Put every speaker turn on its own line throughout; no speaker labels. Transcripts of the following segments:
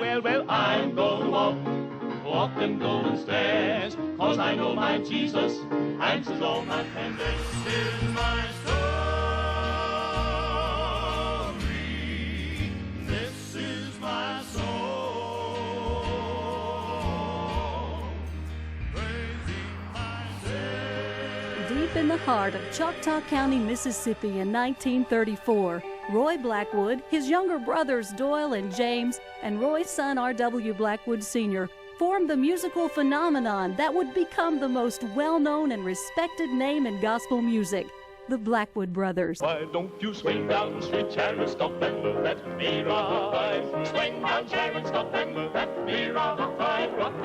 Well, I'm gonna walk them golden stairs, 'cause I know my Jesus answers all my prayers. This is my story, this is my song, praising my Savior.
Deep in the heart of Choctaw County, Mississippi in 1934, Roy Blackwood, his younger brothers Doyle and James, and Roy's son R.W. Blackwood Sr. formed the musical phenomenon that would become the most well-known and respected name in gospel music, the Blackwood Brothers.
Why don't you swing down, sweet chariot, stop and let me ride? Swing down, chariot, stop and let me ride. Rock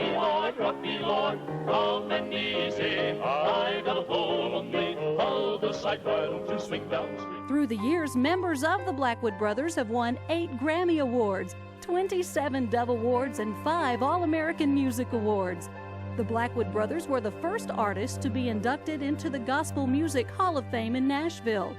me, Lord, calm and easy. I got a pull on the other side. Why don't you swing down, sweet...
Through the years, members of the Blackwood Brothers have won 8 Grammy Awards, 27 Dove Awards, and 5 All-American Music Awards. The Blackwood Brothers were the first artists to be inducted into the Gospel Music Hall of Fame in Nashville.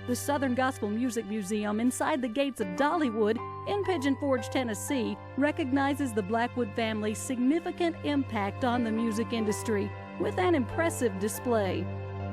The Southern Gospel Music Museum inside the gates of Dollywood in Pigeon Forge, Tennessee, recognizes the Blackwood family's significant impact on the music industry with an impressive display.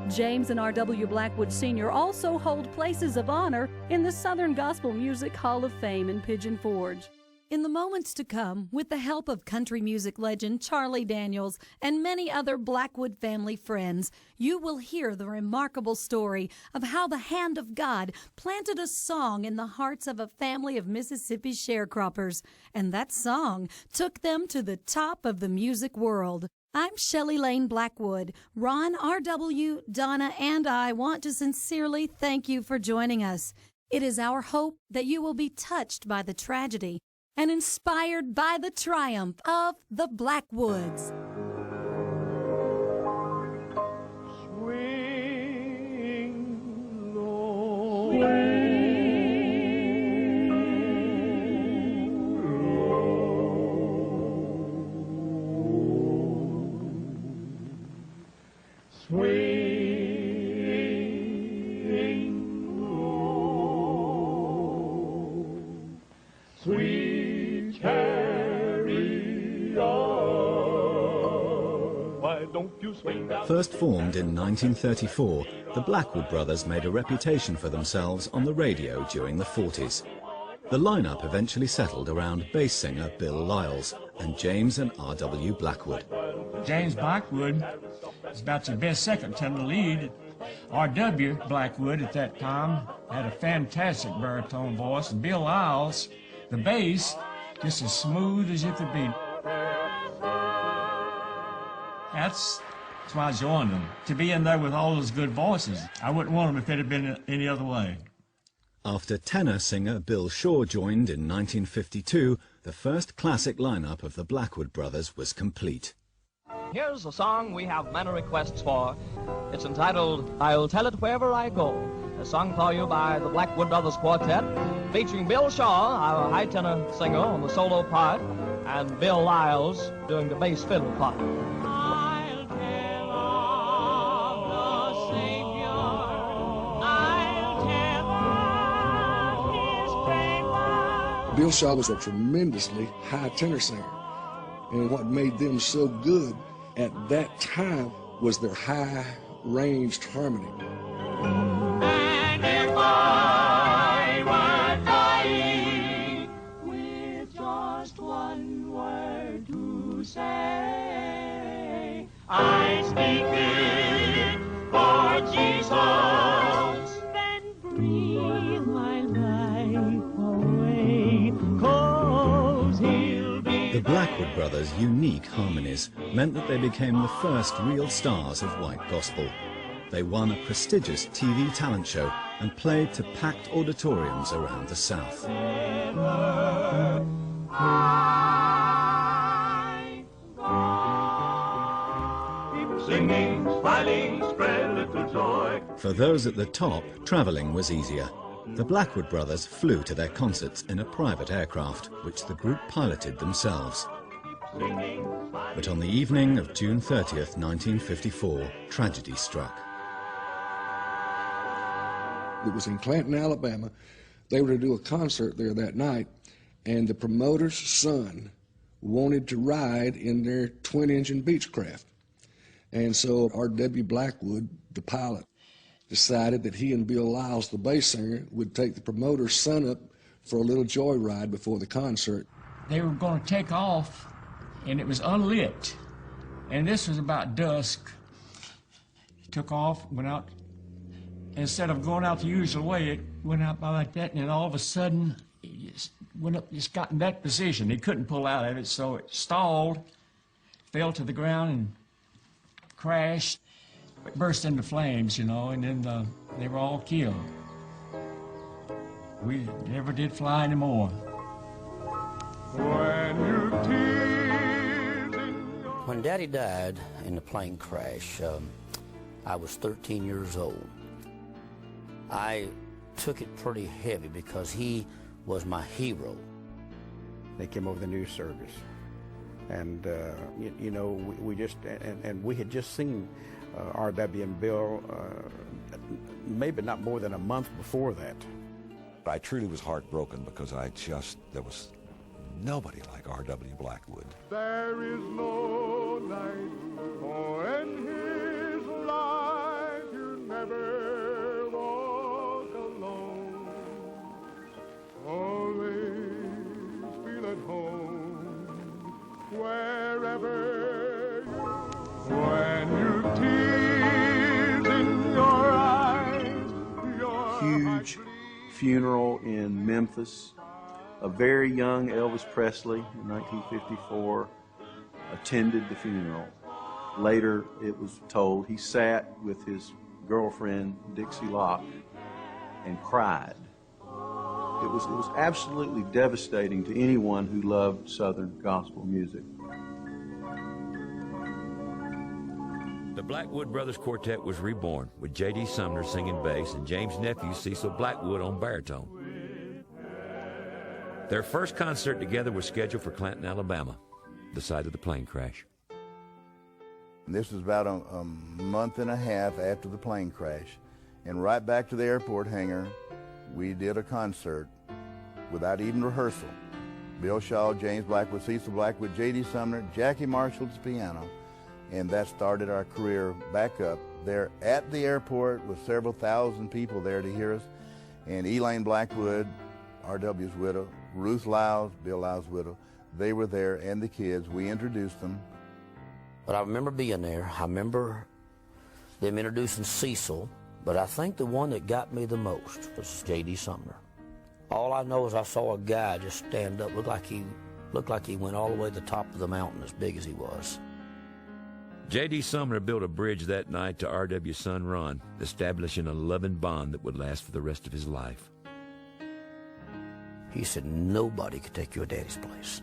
James and R.W. Blackwood Sr. also hold places of honor in the Southern Gospel Music Hall of Fame in Pigeon Forge. In the moments to come, with the help of country music legend Charlie Daniels and many other Blackwood family friends, you will hear the remarkable story of how the hand of God planted a song in the hearts of a family of Mississippi sharecroppers, and that song took them to the top of the music world. I'm Shelley Lane Blackwood. Ron, R.W., Donna, and I want to sincerely thank you for joining us. It is our hope that you will be touched by the tragedy and inspired by the triumph of the Blackwoods.
Swing low, swing. Swing low, sweet chariot, why don't you swing down?
First formed in 1934, the Blackwood Brothers made a reputation for themselves on the radio during the 40s. The lineup eventually settled around bass singer Bill Lyles and James and R.W. Blackwood.
James Blackwood is about your best second tenor lead. R.W. Blackwood at that time had a fantastic baritone voice, and Bill Lyles, the bass, just as smooth as you could be. That's why I joined them, to be in there with all those good voices. I wouldn't want them if it had been any other way.
After tenor singer Bill Shaw joined in 1952, the first classic lineup of the Blackwood Brothers was complete.
Here's a song we have many requests for. It's entitled, I'll Tell It Wherever I Go. A song for you by the Blackwood Brothers Quartet, featuring Bill Shaw, our high tenor singer, on the solo part, and Bill Lyles doing the bass fiddle part. I'll tell of the Savior, I'll tell of His great love.
Bill Shaw was a tremendously high tenor singer, and what made them so good at that time was their high-ranged harmony.
And if I were dying with just one word to say, I speak it for Jesus. Then breathe my life away, 'cause He'll be
The Blackwood Brothers' unique harmonies meant that they became the first real stars of white gospel. They won a prestigious TV talent show and played to packed auditoriums around the South.
Singing, smiling, spread little joy.
For those at the top, traveling was easier. The Blackwood Brothers flew to their concerts in a private aircraft, which the group piloted themselves. But on the evening of June 30th, 1954, tragedy struck.
It was in Clanton, Alabama. They were to do a concert there that night, and the promoter's son wanted to ride in their twin-engine Beechcraft. And so R.W. Blackwood, the pilot, decided that he and Bill Lyles, the bass singer, would take the promoter's son up for a little joyride before the concert.
They were going to take off, and it was unlit. And this was about dusk. He took off, went out. Instead of going out the usual way, it went out by like that, and then all of a sudden, it just went up, just got in that position. He couldn't pull out of it, so it stalled, fell to the ground, and crashed. It burst into flames, you know, and then they were all killed. We never did fly anymore.
When Daddy died in the plane crash, I was 13 years old. I took it pretty heavy because he was my hero.
They came over the news service, and you know, we just and we had just seen R.W. and Bill maybe not more than a month before that.
I truly was heartbroken because there was nobody like R.W. Blackwood.
There is no night, for in his life you never walk alone. Always feel at home, wherever you go. When you tears in your eyes, your
huge funeral in Memphis. A very young Elvis Presley in 1954 attended the funeral. Later, it was told he sat with his girlfriend, Dixie Locke, and cried. It was absolutely devastating to anyone who loved Southern gospel music.
The Blackwood Brothers Quartet was reborn with J.D. Sumner singing bass and James' nephew Cecil Blackwood on baritone. Their first concert together was scheduled for Clanton, Alabama, the site of the plane crash.
This was about a month and a half after the plane crash, and right back to the airport hangar, we did a concert without even rehearsal. Bill Shaw, James Blackwood, Cecil Blackwood, J.D. Sumner, Jackie Marshall's piano, and that started our career back up there at the airport with several thousand people there to hear us. And Elaine Blackwood, R.W.'s widow, Ruth Lyles, Bill Lyles' widow, they were there, and the kids. We introduced them.
But I remember being there. I remember them introducing Cecil, but I think the one that got me the most was J.D. Sumner. All I know is I saw a guy just stand up, looked like he went all the way to the top of the mountain as big as he was.
J.D. Sumner built a bridge that night to R.W.'s son Ron, establishing a loving bond that would last for the rest of his life.
He said, nobody could take your daddy's place.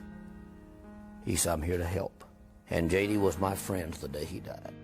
He said, I'm here to help. And J.D. was my friend the day he died.